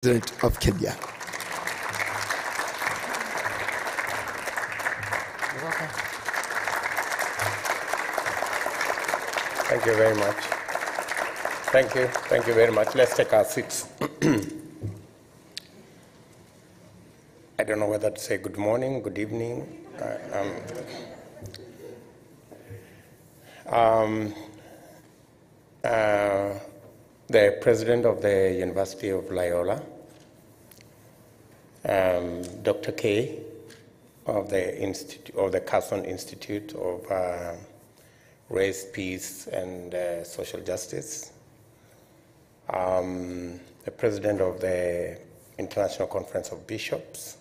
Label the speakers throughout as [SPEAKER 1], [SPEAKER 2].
[SPEAKER 1] President of Kenya.
[SPEAKER 2] Thank you very much. Thank you very much. Let's take our seats. I don't know whether to say good morning, good evening. The president of the University of Loyola, Dr. K of the Carson Institute of Race, Peace, and Social Justice, the president of the International Conference of Bishops,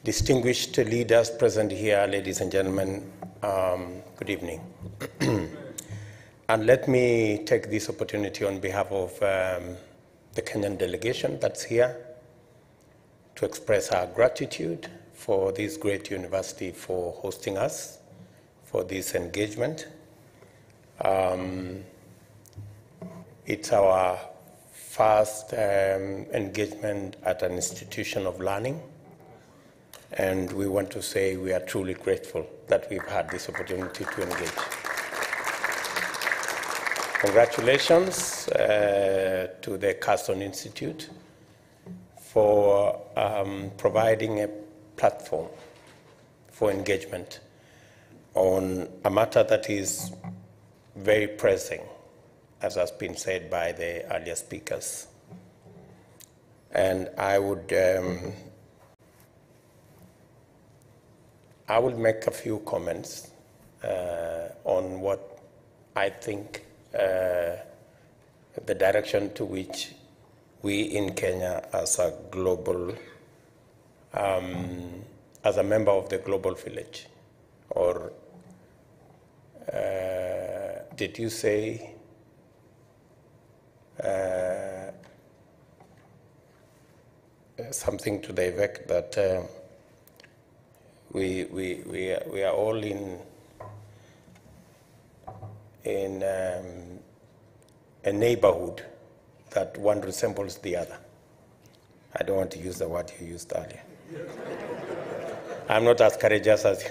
[SPEAKER 2] distinguished leaders present here, ladies and gentlemen, good evening. And let me take this opportunity on behalf of the Kenyan delegation that's here to express our gratitude for this great university for hosting us for this engagement. It's our first engagement at an institution of learning, and we want to say we are truly grateful that we've had this opportunity to engage. Congratulations to the Carson Institute for providing a platform for engagement on a matter that is very pressing, as has been said by the earlier speakers. And I would make a few comments on what I think the direction to which we in Kenya as a global, as a member of the global village, or did you say something to the effect that we are all in a neighborhood that one resembles the other. I don't want to use the word you used earlier. I'm not as courageous as you.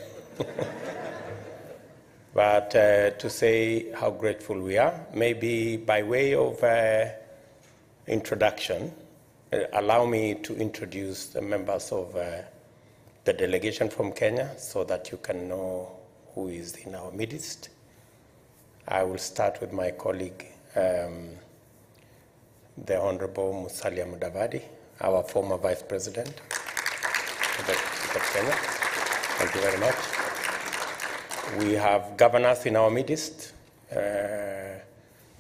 [SPEAKER 2] But to say how grateful we are, maybe by way of introduction, allow me to introduce the members of the delegation from Kenya so that you can know who is in our midst. I will start with my colleague, the Honorable Musalia Mudavadi, our former Vice President of Kenya. Thank you very much. We have governors in our midst,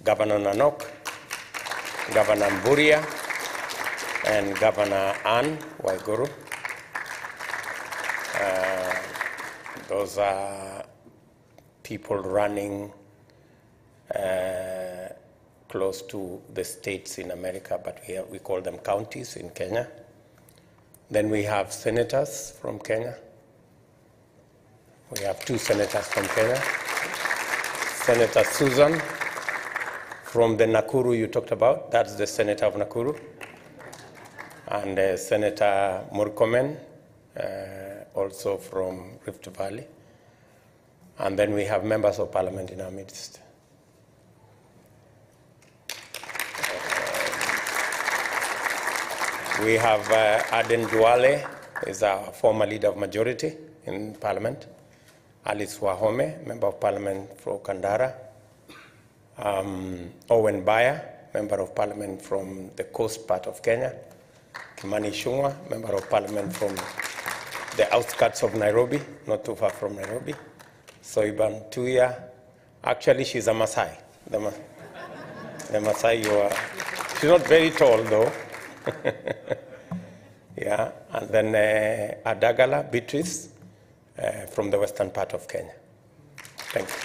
[SPEAKER 2] Governor Nanok, Governor Mburia, and Governor Ann Waiguru. Those are people running close to the states in America, but we call them counties in Kenya. Then we have senators from Kenya. We have two senators from Kenya. Senator Susan from the Nakuru you talked about, that's the senator of Nakuru. And Senator Murkomen, also from Rift Valley. And then we have members of parliament in our midst. We have Aden Duale, is our former leader of majority in parliament. Alice Wahome, member of parliament for Kandara. Owen Baya, member of parliament from the coast part of Kenya. Kimani Ichung'wah, member of parliament from the outskirts of Nairobi, not too far from Nairobi. Soiban Tuya, actually she's a Maasai. The Maasai you are, she's not very tall though. Yeah, and then Adagala Beatrice from the western part of Kenya. Thank you.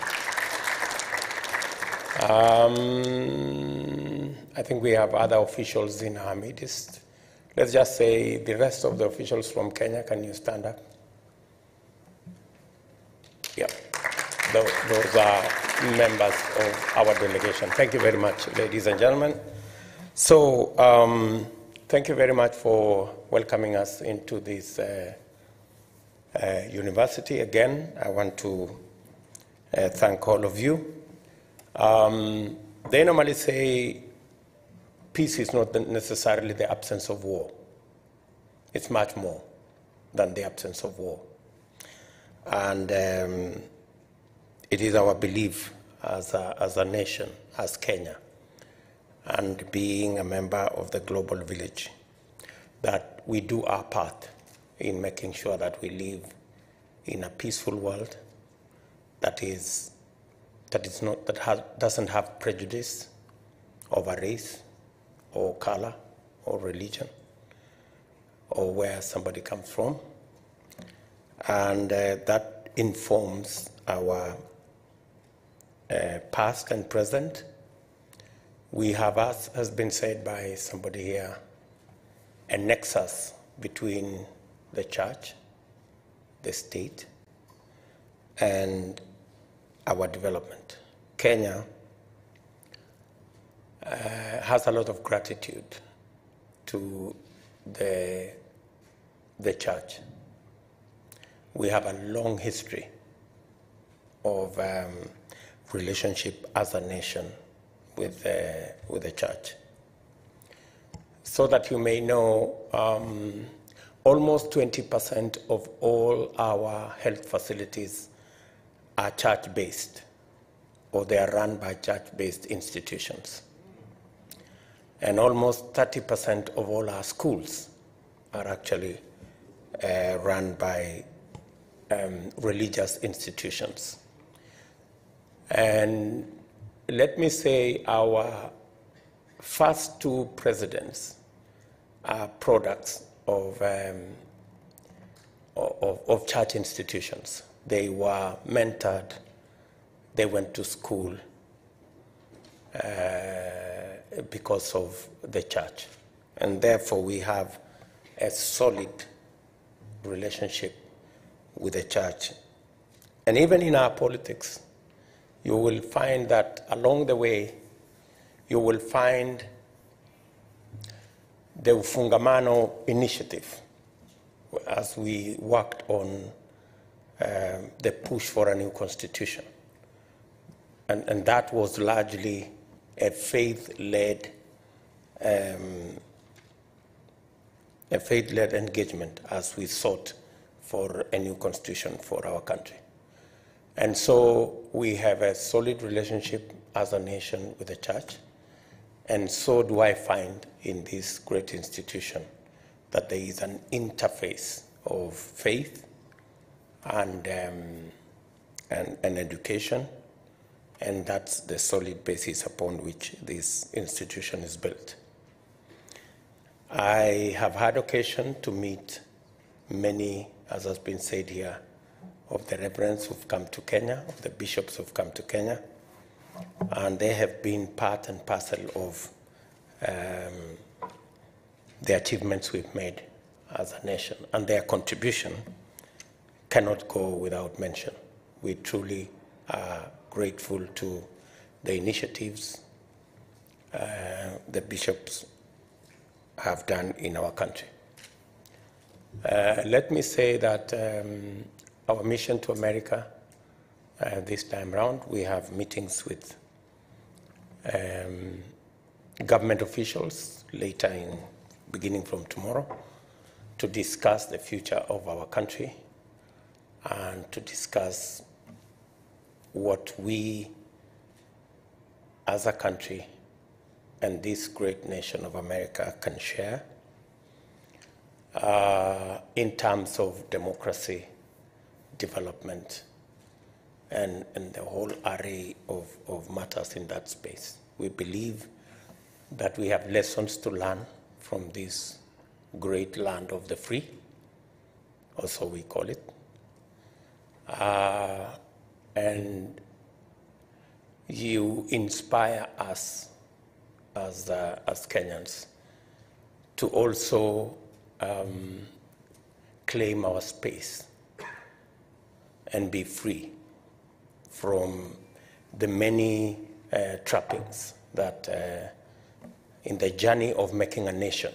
[SPEAKER 2] I think we have other officials in our midst. Let's just say the rest of the officials from Kenya, can you stand up? Yeah, those are members of our delegation. Thank you very much, ladies and gentlemen. So Thank you very much for welcoming us into this university. Again, I want to thank all of you. They normally say peace is not necessarily the absence of war. It's much more than the absence of war. And it is our belief as a nation, as Kenya, and being a member of the global village, that we do our part in making sure that we live in a peaceful world doesn't have prejudice over race or color or religion or where somebody comes from. And that informs our past and present. We have, as has been said by somebody here, a nexus between the church, the state, and our development. Kenya has a lot of gratitude to the church. We have a long history of relationship as a nation with the church. So that you may know, almost 20% of all our health facilities are church-based, or they are run by church-based institutions. And almost 30% of all our schools are actually run by religious institutions. And let me say our first two presidents are products of church institutions. They were mentored, they went to school because of the church. And therefore we have a solid relationship with the church. And even in our politics, you will find that along the way, you will find the Ufungamano initiative as we worked on the push for a new constitution. And that was largely a faith-led engagement as we sought for a new constitution for our country. And so we have a solid relationship as a nation with the church. And so do I find in this great institution that there is an interface of faith and education, and that's the solid basis upon which this institution is built. I have had occasion to meet many, as has been said here, of the reverends who've come to Kenya, of the bishops who've come to Kenya, and they have been part and parcel of the achievements we've made as a nation, and their contribution cannot go without mention. We truly are grateful to the initiatives the bishops have done in our country. Let me say that our mission to America this time around, we have meetings with government officials later beginning from tomorrow to discuss the future of our country and to discuss what we as a country and this great nation of America can share in terms of democracy, development, and the whole array of matters in that space. We believe that we have lessons to learn from this great land of the free, or so we call it. And you inspire us as Kenyans to also claim our space and be free from the many trappings that in the journey of making a nation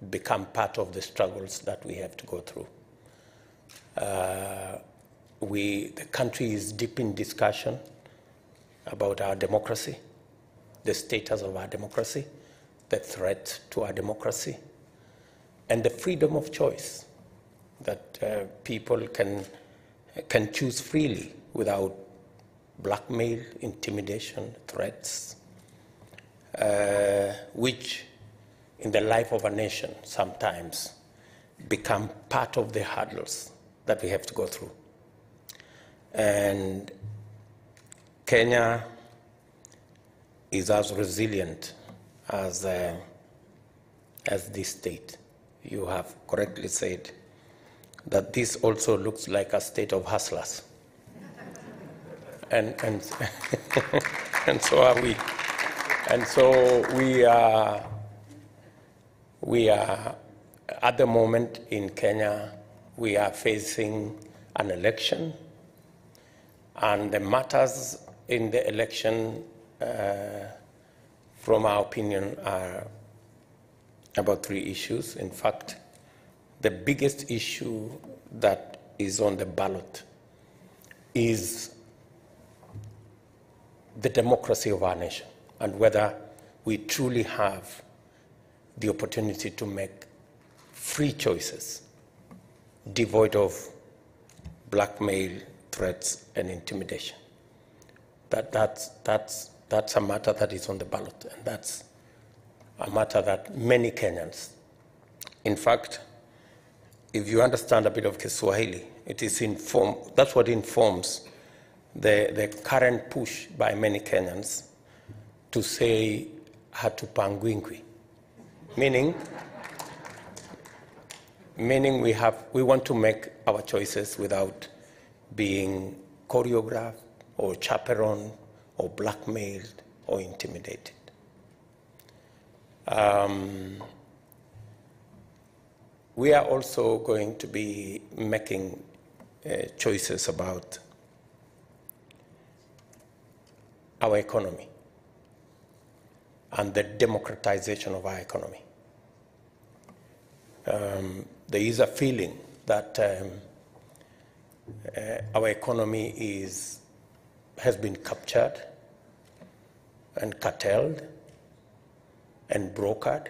[SPEAKER 2] become part of the struggles that we have to go through. The country is deep in discussion about our democracy, the status of our democracy, the threat to our democracy, and the freedom of choice that people can choose freely without blackmail, intimidation, threats, which in the life of a nation sometimes become part of the hurdles that we have to go through. And Kenya is as resilient as this state. You have correctly said that this also looks like a state of hustlers. And and so are we. And so we are at the moment in Kenya, we are facing an election, and the matters in the election, from our opinion, are about 3 issues. In fact, the biggest issue that is on the ballot is the democracy of our nation and whether we truly have the opportunity to make free choices devoid of blackmail, threats, and intimidation. That's a matter that is on the ballot, and that's a matter that many Kenyans, in fact, if you understand a bit of Kiswahili, that's what informs the current push by many Kenyans to say hatupangwingwi, meaning we want to make our choices without being choreographed or chaperoned or blackmailed or intimidated. We are also going to be making choices about our economy and the democratization of our economy. There is a feeling that our economy has been captured and curtailed and brokered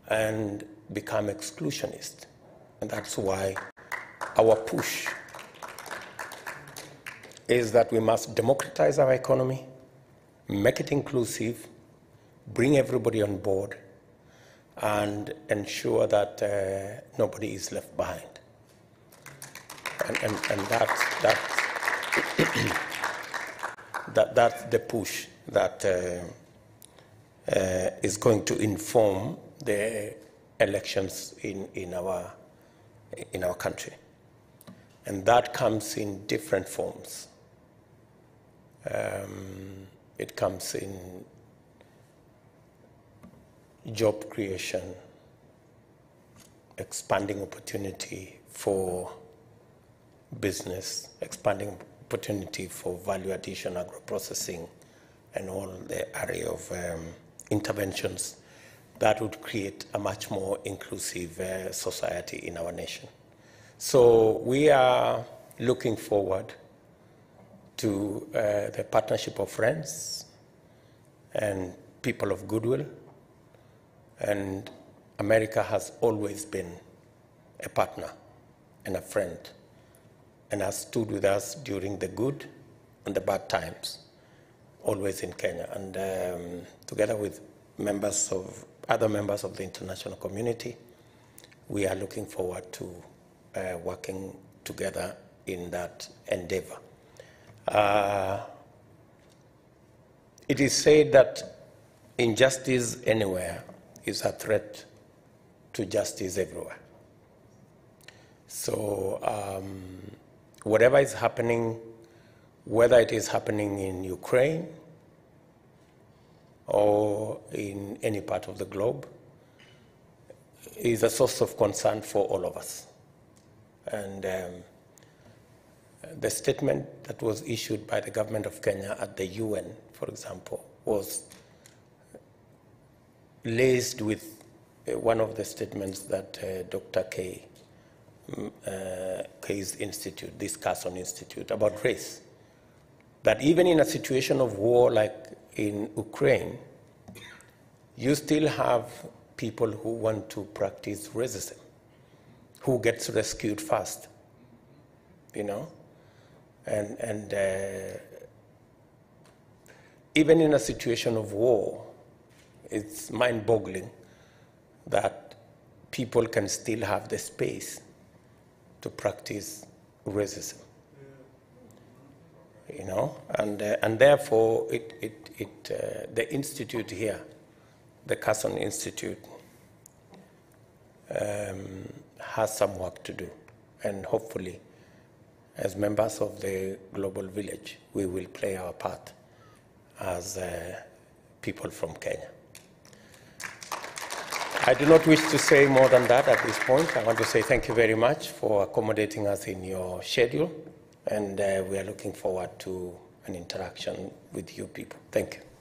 [SPEAKER 2] and become exclusionist. And that's why our push is that we must democratize our economy, make it inclusive, bring everybody on board, and ensure that nobody is left behind. And that's the push that is going to inform the elections in our country. And that comes in different forms. It comes in job creation, expanding opportunity for business, expanding opportunity for value addition, agro-processing, and all the array of interventions that would create a much more inclusive society in our nation. So we are looking forward to the partnership of friends and people of goodwill. And America has always been a partner and a friend and has stood with us during the good and the bad times, always in Kenya. And together with other members of the international community, we are looking forward to working together in that endeavor. It is said that injustice anywhere is a threat to justice everywhere. So whatever is happening, whether it is happening in Ukraine or in any part of the globe, is a source of concern for all of us. And the statement that was issued by the government of Kenya at the UN, for example, was laced with one of the statements that Dr. K's institute, this Carson Institute, about race. That even in a situation of war like in Ukraine, you still have people who want to practice racism, who gets rescued first, you know? And even in a situation of war, it's mind-boggling that people can still have the space to practice racism, you know? And therefore, the institute here, the Carson Institute, has some work to do. And hopefully, as members of the global village, we will play our part as people from Kenya. I do not wish to say more than that at this point. I want to say thank you very much for accommodating us in your schedule, and we are looking forward to an interaction with you people. Thank you.